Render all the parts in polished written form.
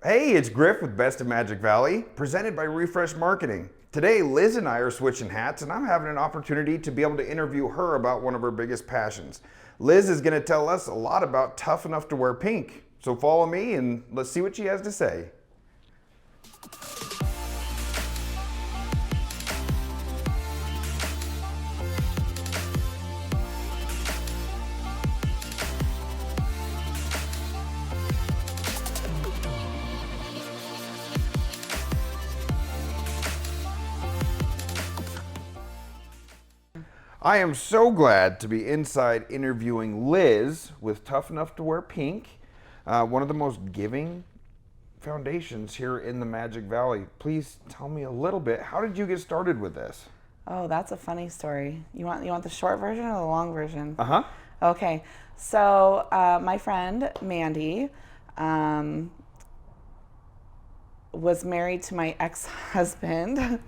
Hey, it's Griff with Best of Magic Valley, presented by Refresh Marketing. Today, Liz and I are switching hats, and I'm having an opportunity to be able to interview her about one of her biggest passions. Liz is going to tell us a lot about Tough Enough to Wear Pink. So follow me and let's see what she has to say. I am so glad to be inside interviewing Liz with Tough Enough to Wear Pink, one of the most giving foundations here in the Magic Valley. Please tell me a little bit, how did you get started with this? Oh, that's a funny story. You want the short version or the long version? Uh-huh. Okay, so my friend Mandy was married to my ex-husband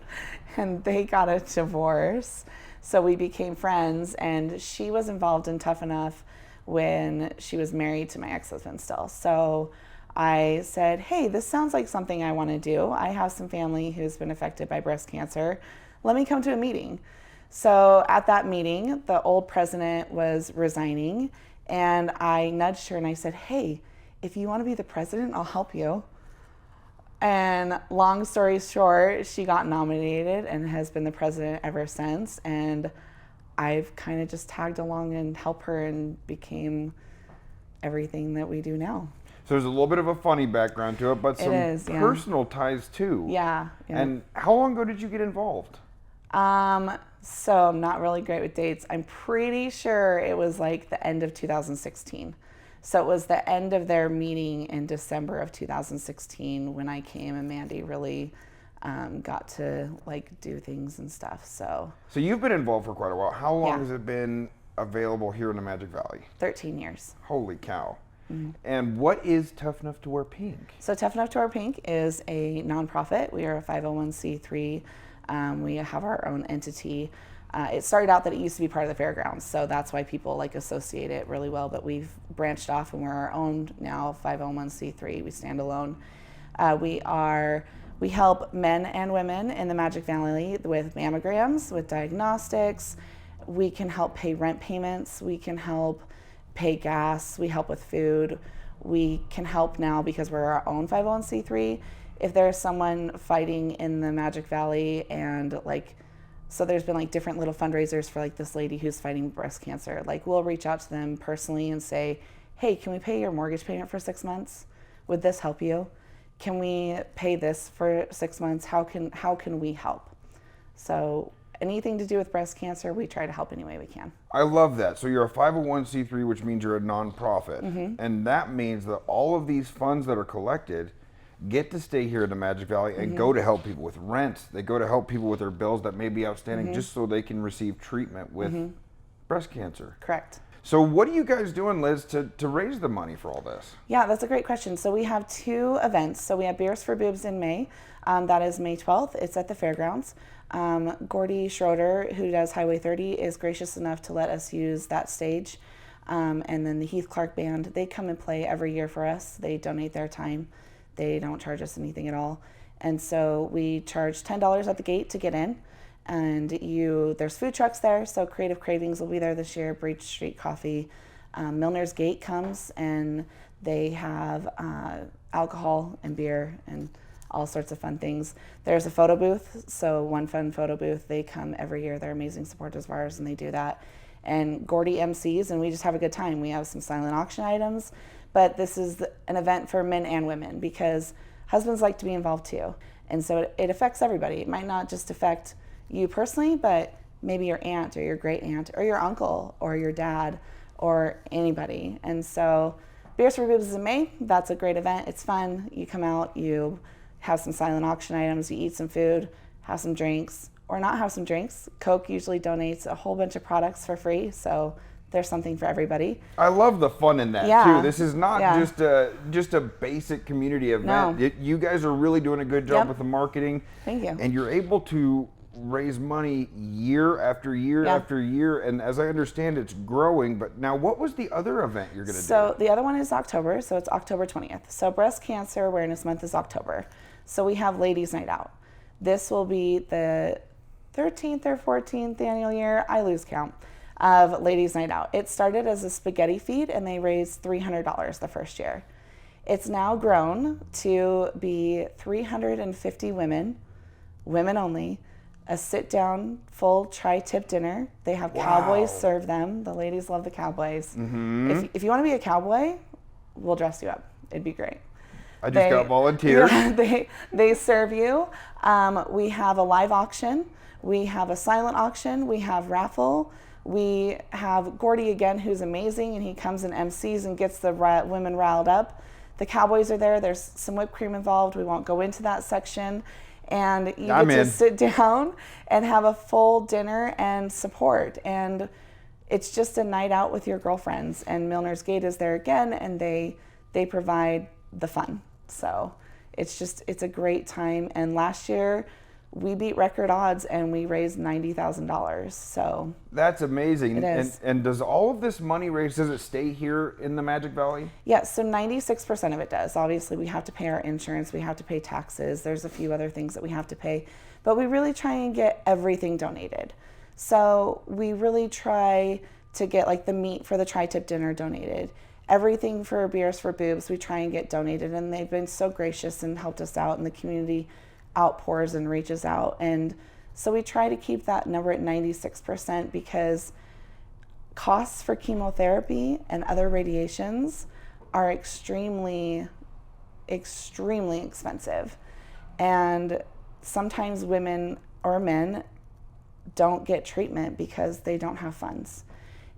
and they got a divorce. So we became friends, and she was involved in Tough Enough when she was married to my ex-husband still. So I said, hey, this sounds like something I want to do. I have some family who's been affected by breast cancer. Let me come to a meeting. So at that meeting, the old president was resigning, and I nudged her and I said, hey, if you want to be the president, I'll help you. And long story short, she got nominated and has been the president ever since. And I've kind of just tagged along and helped her and became everything that we do now. So there's a little bit of a funny background to it, but some personal ties too. Yeah. And how long ago did you get involved? So I'm not really great with dates. I'm pretty sure it was like the end of 2016. So it was the end of their meeting in December of 2016 when I came, and Mandy really got to like do things and stuff. So you've been involved for quite a while. How long has it been available here in the Magic Valley? 13 years. Holy cow. Mm-hmm. And what is Tough Enough to Wear Pink? So Tough Enough to Wear Pink is a nonprofit. We are a 501c3. We have our own entity. It started out that it used to be part of the fairgrounds, so that's why people like associate it really well, but we've branched off and we're our own now 501c3. We stand alone. We help men and women in the Magic Valley with mammograms, with diagnostics. We can help pay rent payments. We can help pay gas. We help with food. We can help now because we're our own 501c3. If there's someone fighting in the Magic Valley and so there's been like different little fundraisers for like this lady who's fighting breast cancer. Like we'll reach out to them personally and say, hey, can we pay your mortgage payment for 6 months? Would this help you? Can we pay this for 6 months? How can we help? So anything to do with breast cancer, we try to help any way we can. I love that. So you're a 501c3, which means you're a nonprofit. Mm-hmm. And that means that all of these funds that are collected get to stay here in the Magic Valley and go to help people with rent. They go to help people with their bills that may be outstanding just so they can receive treatment with breast cancer. Correct. So what are you guys doing, Liz, to raise the money for all this? Yeah, that's a great question. So we have 2 events. So we have Beers for Boobs in May. That is May 12th. It's at the fairgrounds. 𝗪𝗲 Schroeder, who does Highway 30, is gracious enough to let us use that stage. And then the Heath Clark Band, they come and play every year for us. They donate their time. They don't charge us anything at all. And so we charge $10 at the gate to get in. And there's food trucks there, so Creative Cravings will be there this year, Breach Street Coffee. Milner's Gate comes, and they have alcohol and beer and all sorts of fun things. There's a photo booth, so One Fun Photo Booth. They come every year. They're amazing supporters of ours, and they do that. And 𝗪𝗲 MCs, and we just have a good time. We have some silent auction items. But this is an event for men and women because husbands like to be involved too. And so it affects everybody. It might not just affect you personally, but maybe your aunt or your great aunt or your uncle or your dad or anybody. And so Beers for Boobs is in May. That's a great event. It's fun. You come out, you have some silent auction items, you eat some food, have some drinks, or not have some drinks. Coke usually donates a whole bunch of products for free. So there's something for everybody. I love the fun in that too. This is not just a basic community event. No. You guys are really doing a good job with the marketing. Thank you. And you're able to raise money year after year after year, and as I understand, it's growing. But now, what was the other event you're going to do? So the other one is October, so it's October 20th. So Breast Cancer Awareness Month is October. So we have Ladies Night Out. This will be the 13th or 14th annual year, I lose count, of Ladies Night Out. It started as a spaghetti feed, and they raised $300 the first year. It's now grown to be 350 women only, a sit-down full tri-tip dinner. They have cowboys serve them. The ladies love the cowboys. If you want to be a cowboy, we'll dress you up. It'd be great. I just got volunteered. Yeah, they serve you. We have a live auction. We have a silent auction. We have raffle. We have Gordy again, who's amazing, and he comes and MCs and gets the women riled up. The cowboys are there. There's some whipped cream involved. We won't go into that section. And you get to sit down and have a full dinner and support. And it's just a night out with your girlfriends. And Milner's Gate is there again, and they provide the fun. So it's a great time. And last year we beat record odds and we raised $90,000. So that's amazing. It is. And does all of this money raised, does it stay here in the Magic Valley? Yes, so 96% of it does. Obviously we have to pay our insurance, we have to pay taxes, there's a few other things that we have to pay, but we really try and get everything donated. So we really try to get like the meat for the tri-tip dinner donated. Everything for Beers for Boobs we try and get donated, and they've been so gracious and helped us out, and the community outpours and reaches out. And so we try to keep that number at 96% because costs for chemotherapy and other radiations are extremely expensive. And sometimes women or men don't get treatment because they don't have funds.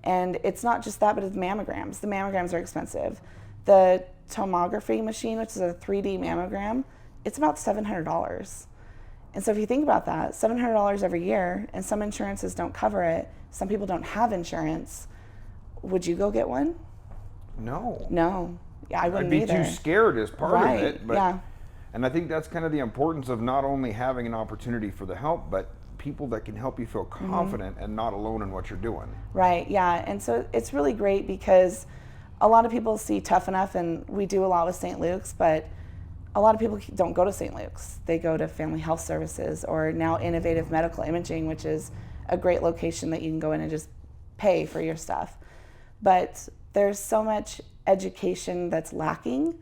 And it's not just that, but it's mammograms. The mammograms are expensive. The tomography machine, which is a 3D mammogram, it's about $700. And so if you think about that, $700 every year, and some insurances don't cover it, some people don't have insurance, would you go get one? No. No. Yeah, I wouldn't either. I'd be too scared as part of it. But, yeah. And I think that's kind of the importance of not only having an opportunity for the help, but people that can help you feel confident and not alone in what you're doing. Right, yeah. And so it's really great because a lot of people see Tough Enough, and we do a lot with St. Luke's, but a lot of people don't go to St. Luke's. They go to Family Health Services or now Innovative Medical Imaging, which is a great location that you can go in and just pay for your stuff. But there's so much education that's lacking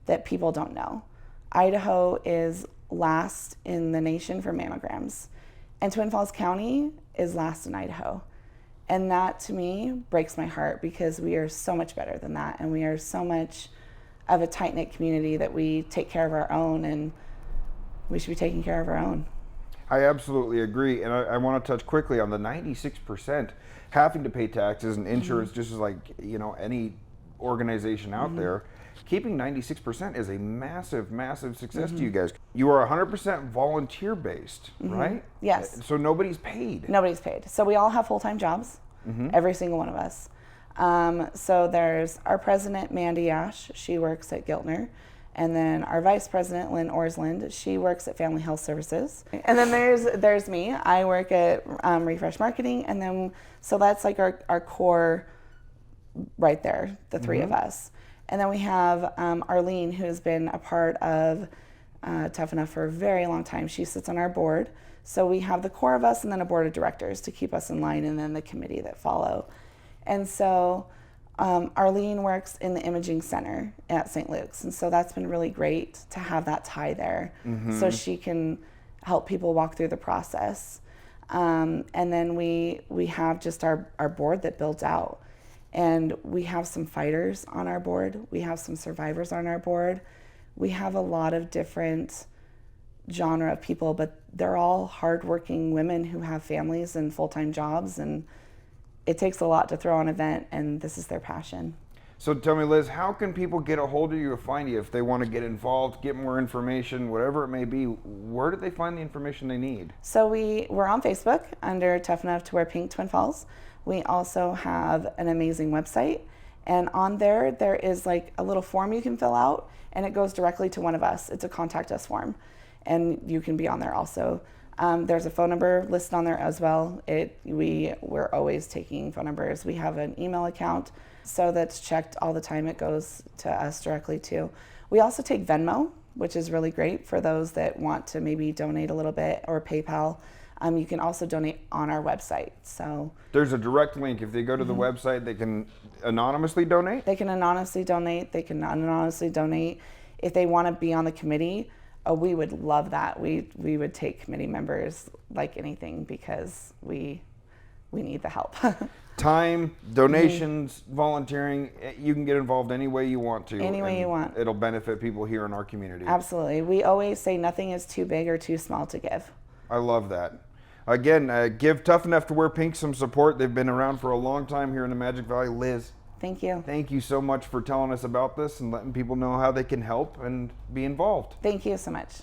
that people don't know. Idaho is last in the nation for mammograms, and Twin Falls County is last in Idaho. And that to me breaks my heart because we are so much better than that, and we are so much of a tight-knit community that we take care of our own, and we should be taking care of our own. I absolutely agree, and I want to touch quickly on the 96% having to pay taxes and insurance, just as like any organization out there. Keeping 96% is a massive, massive success to you guys. You are 100% volunteer-based, right? Yes. So nobody's paid. Nobody's paid. So we all have full-time jobs, every single one of us. So there's our president, Mandy Ash. She works at Giltner. And then our vice president, Lynn Orsland. She works at Family Health Services. And then there's me. I work at Refresh Marketing. And then, so that's like our core right there, the three of us. And then we have Arlene, who has been a part of Tough Enough for a very long time. She sits on our board. So we have the core of us and then a board of directors to keep us in line, and then the committee that follow. And so Arlene works in the imaging center at St. Luke's. And so that's been really great to have that tie there so she can help people walk through the process. And then we have just our board that builds out. And we have some fighters on our board. We have some survivors on our board. We have a lot of different genre of people, but they're all hardworking women who have families and full-time jobs, and it takes a lot to throw an event, and this is their passion. So tell me, Liz, how can people get a hold of you or find you if they want to get involved, get more information, whatever it may be? Where do they find the information they need? So we're on Facebook under Tough Enough to Wear Pink Twin Falls. We also have an amazing website, and on there is like a little form you can fill out, and it goes directly to one of us. It's a contact us form, and you can be on there also. There's a phone number listed on there as well. We're always taking phone numbers. We have an email account, so that's checked all the time. It goes to us directly too. We also take Venmo, which is really great for those that want to maybe donate a little bit, or PayPal. You can also donate on our website. So there's a direct link. If they go to the website, they can anonymously donate? They can anonymously donate. They can anonymously donate. If they want to be on the committee, we would love that. We would take committee members like anything, because we need the help. Time, donations, volunteering, you can get involved any way you want to. Any way you want. It'll benefit people here in our community. Absolutely. We always say nothing is too big or too small to give. I love that. Again, give Tough Enough to Wear Pink some support. They've been around for a long time here in the Magic Valley. Liz, thank you. Thank you so much for telling us about this and letting people know how they can help and be involved. Thank you so much.